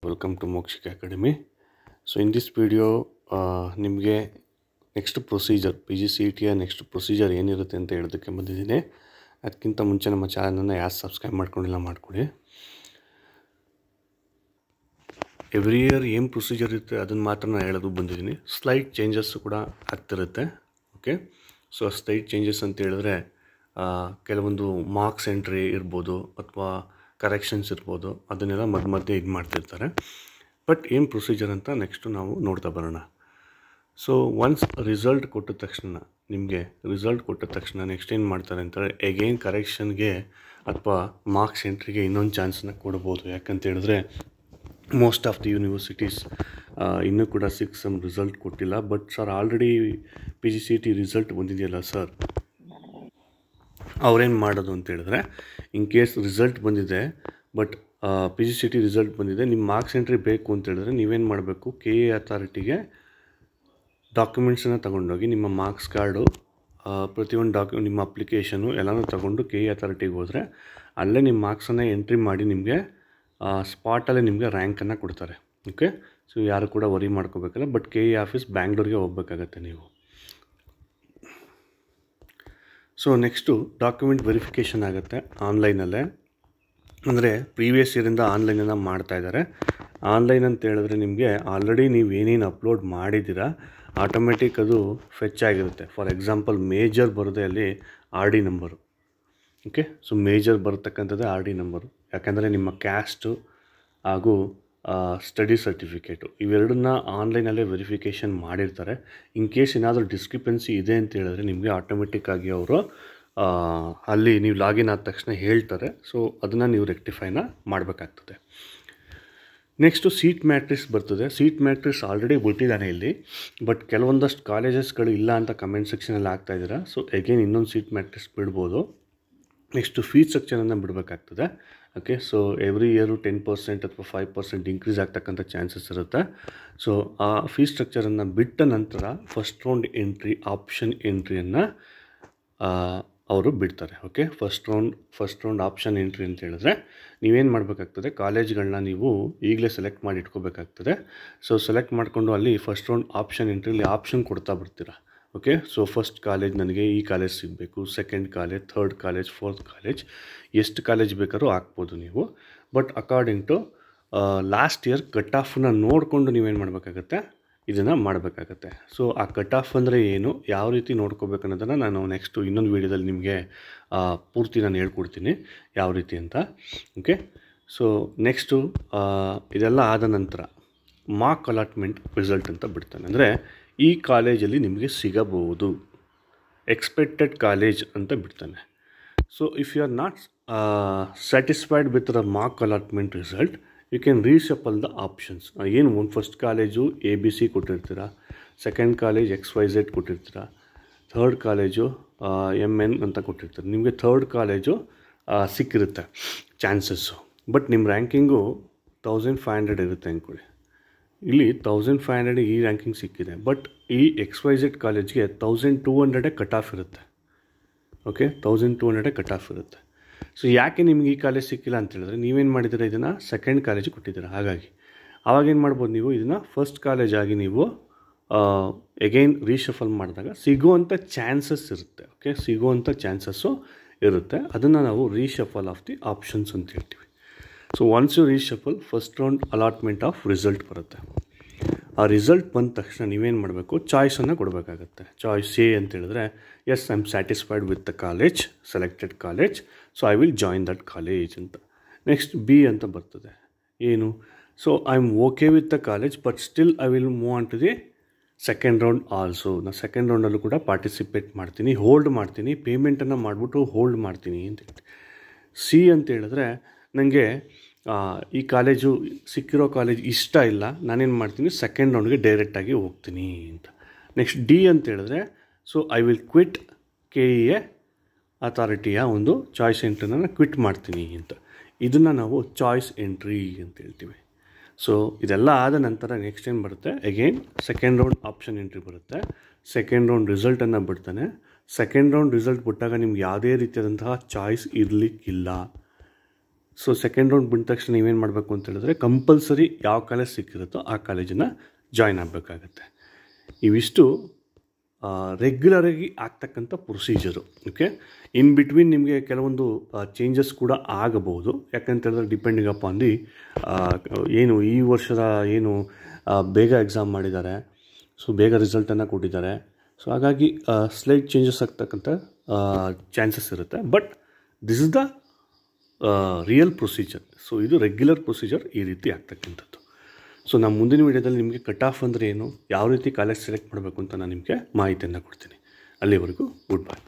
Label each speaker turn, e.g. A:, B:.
A: Welcome to Mokshika Academy. So in this video ನಿಮಗೆ next procedure PGCETಯ next procedure ಏನಿರುತ್ತೆ ಅಂತ ಹೇಳೋದಕ್ಕೆ ಬಂದಿದ್ದೀನಿ. ಅದಕ್ಕಿಂತ ಮುಂಚೆ ನಮ್ಮ ಚಾನಲನ್ನು ಯಾರು ಸಬ್ಸ್ಕ್ರೈಬ್ ಮಾಡ್ಕೊಂಡಿಲ್ಲ ಮಾಡ್ಕೊಳ್ಳಿ. ಎವ್ರಿ ಇಯರ್ ಏನು ಪ್ರೊಸೀಜರ್ ಇರುತ್ತೆ ಅದನ್ನು ಮಾತ್ರ ನಾನು ಹೇಳೋದು ಬಂದಿದ್ದೀನಿ. ಸ್ಲೈಟ್ ಚೇಂಜಸ್ಸು ಕೂಡ ಆಗ್ತಿರುತ್ತೆ. ಓಕೆ, ಸೊ ಸ್ಲೈಟ್ ಚೇಂಜಸ್ ಅಂತ ಹೇಳಿದ್ರೆ ಕೆಲವೊಂದು ಮಾರ್ಕ್ಸ್ ಎಂಟ್ರಿ ಇರ್ಬೋದು ಅಥವಾ ಕರೆಕ್ಷನ್ಸ್ ಇರ್ಬೋದು, ಅದನ್ನೆಲ್ಲ ಮಧ್ಯೆ ಇದು ಮಾಡ್ತಿರ್ತಾರೆ. ಬಟ್ ಏನು ಪ್ರೊಸೀಜರ್ ಅಂತ ನೆಕ್ಸ್ಟು ನಾವು ನೋಡ್ತಾ ಬರೋಣ. ಸೊ ಒನ್ಸ್ ರಿಸಲ್ಟ್ ಕೊಟ್ಟ ತಕ್ಷಣ ನೆಕ್ಸ್ಟ್ ಏನು ಮಾಡ್ತಾರೆ ಅಂತಂದರೆ ಎಗೈನ್ ಕರೆಕ್ಷನ್ಗೆ ಅಥವಾ ಮಾರ್ಕ್ಸ್ ಎಂಟ್ರಿಗೆ ಇನ್ನೊಂದು ಚಾನ್ಸನ್ನ ಕೊಡ್ಬೋದು. ಯಾಕಂತ ಹೇಳಿದ್ರೆ ಮೋಸ್ಟ್ ಆಫ್ ದಿ ಯೂನಿವರ್ಸಿಟೀಸ್ ಇನ್ನೂ ಕೂಡ 6 ಸೆಮ್ ರಿಸಲ್ಟ್ ಕೊಟ್ಟಿಲ್ಲ. But sir already PGCET result ಬಂದಿದೆಯಲ್ಲ ಸರ್, ಅವ್ರೇನು ಮಾಡೋದು ಅಂತ ಹೇಳಿದ್ರೆ, ಇನ್ ಕೇಸ್ ರಿಸಲ್ಟ್ ಬಂದಿದೆ ಬಟ್ PGCET ರಿಸಲ್ಟ್ ಬಂದಿದೆ, ನಿಮ್ಮ ಮಾರ್ಕ್ಸ್ ಎಂಟ್ರಿ ಬೇಕು ಅಂತ ಹೇಳಿದ್ರೆ ನೀವೇನು ಮಾಡಬೇಕು, KE ಅಥಾರಿಟಿಗೆ ಡಾಕ್ಯುಮೆಂಟ್ಸನ್ನು ತಗೊಂಡೋಗಿ ನಿಮ್ಮ ಮಾರ್ಕ್ಸ್ ಕಾರ್ಡು ಪ್ರತಿಯೊಂದು ನಿಮ್ಮ ಅಪ್ಲಿಕೇಶನು ಎಲ್ಲನೂ ತಗೊಂಡು KE ಅಥಾರಿಟಿಗೆ ಹೋದರೆ ಅಲ್ಲೇ ನಿಮ್ಮ ಮಾರ್ಕ್ಸನ್ನು ಎಂಟ್ರಿ ಮಾಡಿ ನಿಮಗೆ ಸ್ಪಾಟಲ್ಲೇ ನಿಮಗೆ ರ್ಯಾಂಕನ್ನು ಕೊಡ್ತಾರೆ. ಓಕೆ, ಸೊ ಯಾರು ಕೂಡ ವರಿ ಮಾಡ್ಕೋಬೇಕಲ್ಲ. ಬಟ್ KE ಆಫೀಸ್ ಬ್ಯಾಂಗ್ಳೂರಿಗೆ ಹೋಗ್ಬೇಕಾಗತ್ತೆ ನೀವು. ಸೊ ನೆಕ್ಸ್ಟು ಡಾಕ್ಯುಮೆಂಟ್ ವೆರಿಫಿಕೇಷನ್ ಆಗುತ್ತೆ ಆನ್ಲೈನಲ್ಲೇ. ಅಂದರೆ ಪ್ರೀವಿಯಸ್ ಇಯರಿಂದ ಆನ್ಲೈನನ್ನು ಮಾಡ್ತಾಯಿದ್ದಾರೆ. ಆನ್ಲೈನ್ ಅಂತ ಹೇಳಿದ್ರೆ ನಿಮಗೆ ಆಲ್ರೆಡಿ ನೀವು ಏನೇನು ಅಪ್ಲೋಡ್ ಮಾಡಿದ್ದೀರಾ ಆಟೋಮೆಟಿಕ್ ಅದು ಫೆಚ್ ಆಗಿರುತ್ತೆ. ಫಾರ್ ಎಕ್ಸಾಂಪಲ್ ಮೇಜರ್ ಬರೋದೇ ಅಲ್ಲಿ RD number. Okay, so major ಬರತಕ್ಕಂಥದ್ದೇ RD ನಂಬರು. ಯಾಕಂದರೆ ನಿಮ್ಮ ಕ್ಯಾಸ್ಟು ಹಾಗೂ ಸ್ಟಡಿ ಸರ್ಟಿಫಿಕೇಟು ಇವೆರಡನ್ನ ಆನ್ಲೈನಲ್ಲೇ ವೆರಿಫಿಕೇಷನ್ ಮಾಡಿರ್ತಾರೆ. ಇನ್ ಕೇಸ್ ಏನಾದರೂ ಡಿಸ್ಕ್ರಿಪೆನ್ಸಿ ಇದೆ ಅಂತ ಹೇಳಿದ್ರೆ ನಿಮಗೆ ಆಟೋಮೆಟಿಕ್ಕಾಗಿ ಅವರು ಅಲ್ಲಿ ನೀವು ಲಾಗಿನ್ ಆದ ತಕ್ಷಣ ಹೇಳ್ತಾರೆ. ಸೊ ಅದನ್ನು ನೀವು ರೆಕ್ಟಿಫೈನ ಮಾಡಬೇಕಾಗ್ತದೆ. ನೆಕ್ಸ್ಟು ಸೀಟ್ ಮ್ಯಾಟ್ರಿಕ್ಸ್ ಬರ್ತದೆ. ಸೀಟ್ ಮ್ಯಾಟ್ರಿಕ್ಸ್ ಆಲ್ರೆಡಿ ಬಿಟ್ಟಿದ್ದಾನೆ ಇಲ್ಲಿ, ಬಟ್ ಕೆಲವೊಂದಷ್ಟು ಕಾಲೇಜಸ್ಗಳು ಇಲ್ಲ ಅಂತ ಕಮೆಂಟ್ ಸೆಕ್ಷನಲ್ಲಿ ಆಗ್ತಾಯಿದ್ದೀರಾ. ಸೊ ಎಗೇನ್ ಇನ್ನೊಂದು ಸೀಟ್ ಮ್ಯಾಟ್ರಿಕ್ಸ್ ಬಿಡ್ಬೋದು. ನೆಕ್ಸ್ಟು ಫೀಸ್ ಸ್ಟ್ರಕ್ಚರನ್ನು ಬಿಡಬೇಕಾಗ್ತದೆ. ಓಕೆ, ಸೊ ಎವ್ರಿ ಇಯರು 10% ಅಥವಾ 5% ಇನ್ಕ್ರೀಸ್ ಆಗ್ತಕ್ಕಂಥ ಚಾನ್ಸಸ್ ಇರುತ್ತೆ. ಸೊ ಆ ಫೀಸ್ ಸ್ಟ್ರಕ್ಚರನ್ನು ಬಿಟ್ಟ ನಂತರ ಫಸ್ಟ್ ರೌಂಡ್ ಎಂಟ್ರಿ ಆಪ್ಷನ್ ಎಂಟ್ರಿಯನ್ನು ಅವರು ಬಿಡ್ತಾರೆ. Okay, first round option entry ಅಂತ ಹೇಳಿದ್ರೆ ನೀವೇನು ಮಾಡಬೇಕಾಗ್ತದೆ, ಕಾಲೇಜ್ಗಳನ್ನ ನೀವು ಈಗಲೇ ಸೆಲೆಕ್ಟ್ ಮಾಡಿ ಇಟ್ಕೋಬೇಕಾಗ್ತದೆ. ಸೊ ಸೆಲೆಕ್ಟ್ ಮಾಡಿಕೊಂಡು ಅಲ್ಲಿ ಫಸ್ಟ್ ರೌಂಡ್ ಆಪ್ಷನ್ ಎಂಟ್ರಿಲಿ ಆಪ್ಷನ್ ಕೊಡ್ತಾ ಬರ್ತೀರಾ. ಓಕೆ, ಸೊ ಫಸ್ಟ್ ಕಾಲೇಜ್ ನನಗೆ ಈ ಕಾಲೇಜ್ ಸಿಗಬೇಕು, second college, third college, fourth college, ಎಷ್ಟು ಕಾಲೇಜ್ ಬೇಕಾದ್ರೂ ಹಾಕ್ಬೋದು ನೀವು. But according to last year cut ಆಫನ್ನ ನೋಡಿಕೊಂಡು ನೀವೇನು ಮಾಡಬೇಕಾಗತ್ತೆ, ಇದನ್ನು ಮಾಡಬೇಕಾಗತ್ತೆ. ಸೊ ಆ ಕಟ್ ಆಫ್ ಅಂದರೆ ಏನು, ಯಾವ ರೀತಿ ನೋಡ್ಕೋಬೇಕು ಅನ್ನೋದನ್ನು ನಾನು ನೆಕ್ಸ್ಟು ಇನ್ನೊಂದು ವೀಡಿಯೋದಲ್ಲಿ ನಿಮಗೆ ಪೂರ್ತಿ ನಾನು ಹೇಳ್ಕೊಡ್ತೀನಿ ಯಾವ ರೀತಿ ಅಂತ. ಓಕೆ, ಸೊ ನೆಕ್ಸ್ಟು ಇದೆಲ್ಲ ಆದ ನಂತರ ಮಾರ್ಕ್ ಅಲಾಟ್ಮೆಂಟ್ ರಿಸಲ್ಟ್ ಅಂತ ಬಿಡ್ತಾನೆ. ಅಂದರೆ ಈ ಕಾಲೇಜಲ್ಲಿ ನಿಮಗೆ ಸಿಗಬಹುದು, ಎಕ್ಸ್ಪೆಕ್ಟೆಡ್ ಕಾಲೇಜ್ ಅಂತ ಬಿಡ್ತಾನೆ. So if you are not satisfied with the mark allotment result you can reshuffle the options. ಏನು ಒಂದು ಫಸ್ಟ್ ಕಾಲೇಜು ABC ಕೊಟ್ಟಿರ್ತೀರ, ಸೆಕೆಂಡ್ ಕಾಲೇಜ್ XYZ ಕೊಟ್ಟಿರ್ತೀರ, ಥರ್ಡ್ ಕಾಲೇಜು MN ಅಂತ ಕೊಟ್ಟಿರ್ತೀರ. ನಿಮಗೆ ಥರ್ಡ್ ಕಾಲೇಜು ಸಿಕ್ಕಿರುತ್ತೆ ಚಾನ್ಸಸ್ಸು. ಬಟ್ ನಿಮ್ಮ ರ್ಯಾಂಕಿಂಗು 1500 ಇರುತ್ತೆ ಅಂದ್ಕೊಳ್ಳಿ. ಇಲ್ಲಿ 1500 ಈ ರ್ಯಾಂಕಿಂಗ್ ಸಿಕ್ಕಿದೆ. ಬಟ್ ಈ XYZ ಕಾಲೇಜ್ಗೆ 1200 ಕಟ್ ಆಫ್ ಇರುತ್ತೆ. ಓಕೆ, 1200 ಕಟ್ ಆಫ್ ಇರುತ್ತೆ. ಸೊ ಯಾಕೆ ನಿಮ್ಗೆ ಈ ಕಾಲೇಜ್ ಸಿಕ್ಕಿಲ್ಲ ಅಂತ ಹೇಳಿದ್ರೆ ನೀವೇನು ಮಾಡಿದ್ದೀರಾ, ಇದನ್ನು ಸೆಕೆಂಡ್ ಕಾಲೇಜ್ ಕೊಟ್ಟಿದ್ದೀರಾ. ಹಾಗಾಗಿ ಆವಾಗೇನು ಮಾಡ್ಬೋದು, ನೀವು ಇದನ್ನು ಫಸ್ಟ್ ಕಾಲೇಜ್ ಆಗಿ ನೀವು ಎಗೈನ್ ರೀಶಫಲ್ ಮಾಡಿದಾಗ ಸಿಗುವಂಥ ಚಾನ್ಸಸ್ ಇರುತ್ತೆ. ಓಕೆ, ಸಿಗುವಂಥ ಚಾನ್ಸಸ್ಸು ಇರುತ್ತೆ. ಅದನ್ನು ನಾವು ರೀಶಫಲ್ ಆಫ್ ದಿ ಆಪ್ಷನ್ಸ್ ಅಂತ ಹೇಳ್ತೀವಿ. So once you reshuffle first round allotment of result ಬರುತ್ತೆ. ಆ ರಿಸಲ್ಟ್ ಬಂದ ತಕ್ಷಣ ನೀವೇನು ಮಾಡಬೇಕು, ಚಾಯ್ಸನ್ನು ಕೊಡಬೇಕಾಗತ್ತೆ. ಚಾಯ್ಸ್ A ಅಂತ ಹೇಳಿದ್ರೆ yes I am satisfied with the college, selected college, so I will join that college ಅಂತ. ನೆಕ್ಸ್ಟ್ B ಅಂತ ಬರ್ತದೆ. ಏನು, so I am okay with the college but still I will move on to the second round also. ನಾನು second ರೌಂಡಲ್ಲೂ ಕೂಡ participate ಮಾಡ್ತೀನಿ, hold ಮಾಡ್ತೀನಿ, ಪೇಮೆಂಟನ್ನು ಮಾಡಿಬಿಟ್ಟು ಹೋಲ್ಡ್ ಮಾಡ್ತೀನಿ ಅಂತ ಹೇಳ್ತೀನಿ. C ಅಂತ ಹೇಳಿದ್ರೆ ನನಗೆ ಈ ಕಾಲೇಜು ಸಿಕ್ಕಿರೋ ಕಾಲೇಜ್ ಇಷ್ಟ ಇಲ್ಲ, ನಾನೇನು ಮಾಡ್ತೀನಿ, ಸೆಕೆಂಡ್ ರೌಂಡ್ಗೆ ಡೈರೆಕ್ಟಾಗಿ ಹೋಗ್ತೀನಿ ಅಂತ. ನೆಕ್ಸ್ಟ್ D ಅಂತ ಹೇಳಿದ್ರೆ so I will quit KE ಅಥಾರಿಟಿಯ ಒಂದು ಚಾಯ್ಸ್ ಎಂಟ್ರಿನ ಕ್ವಿಟ್ ಮಾಡ್ತೀನಿ ಅಂತ. ಇದನ್ನು ನಾವು ಚಾಯ್ಸ್ ಎಂಟ್ರಿ ಅಂತ ಹೇಳ್ತೀವಿ. ಸೊ ಇದೆಲ್ಲ ಆದ ನಂತರ ನೆಕ್ಸ್ಟ್ ಏನು ಬರುತ್ತೆ, again second round option entry ಬರುತ್ತೆ. ಸೆಕೆಂಡ್ ರೌಂಡ್ ರಿಸಲ್ಟನ್ನು ಬಿಡ್ತಾನೆ. ಸೆಕೆಂಡ್ ರೌಂಡ್ ರಿಸಲ್ಟ್ ಬಿಟ್ಟಾಗ ನಿಮ್ಗೆ ಯಾವುದೇ ರೀತಿಯಾದಂತಹ ಚಾಯ್ಸ್ ಇರಲಿಕ್ಕಿಲ್ಲ. ಸೊ ಸೆಕೆಂಡ್ ರೌಂಡ್ ಬಿಟ್ಟ ತಕ್ಷಣ ನೀವೇನು ಮಾಡಬೇಕು ಅಂತ ಹೇಳಿದ್ರೆ ಕಂಪಲ್ಸರಿ ಯಾವ ಕಾಲೇಜ್ ಸಿಕ್ಕಿರುತ್ತೋ ಆ ಕಾಲೇಜನ್ನು ಜಾಯ್ನ್ ಆಗಬೇಕಾಗತ್ತೆ. ಇವಿಷ್ಟು ರೆಗ್ಯುಲರಾಗಿ ಆಗ್ತಕ್ಕಂಥ ಪ್ರೊಸೀಜರು. ಓಕೆ, ಇನ್ ಬಿಟ್ವೀನ್ ನಿಮಗೆ ಕೆಲವೊಂದು ಚೇಂಜಸ್ ಕೂಡ ಆಗಬಹುದು. ಯಾಕಂತ ಹೇಳಿದ್ರೆ ಡಿಪೆಂಡಿಂಗ್ ಅಪಾನ್ ದಿ ಏನು ಈ ವರ್ಷದ ಏನು ಬೇಗ ಎಕ್ಸಾಮ್ ಮಾಡಿದ್ದಾರೆ, ಸೊ ಬೇಗ ರಿಸಲ್ಟನ್ನು ಕೊಟ್ಟಿದ್ದಾರೆ. ಸೊ ಹಾಗಾಗಿ ಸ್ಲೈಟ್ ಚೇಂಜಸ್ ಆಗ್ತಕ್ಕಂಥ ಚಾನ್ಸಸ್ ಇರುತ್ತೆ. But this is the real procedure. So ಇದು ರೆಗ್ಯುಲರ್ ಪ್ರೊಸೀಜರ್ ಈ ರೀತಿ ಆಗ್ತಕ್ಕಂಥದ್ದು. ಸೊ ನಮ್ಮ ಮುಂದಿನ ವೀಡಿಯೋದಲ್ಲಿ ನಿಮಗೆ ಕಟ್ ಆಫ್ ಅಂದರೆ ಏನು, ಯಾವ ರೀತಿ ಕಾಲೇಜ್ ಸೆಲೆಕ್ಟ್ ಮಾಡಬೇಕು ಅಂತ ನಾನು ನಿಮಗೆ ಮಾಹಿತಿಯನ್ನು ಕೊಡ್ತೀನಿ. ಅಲ್ಲಿವರೆಗೂ ಗುಡ್ ಬೈ.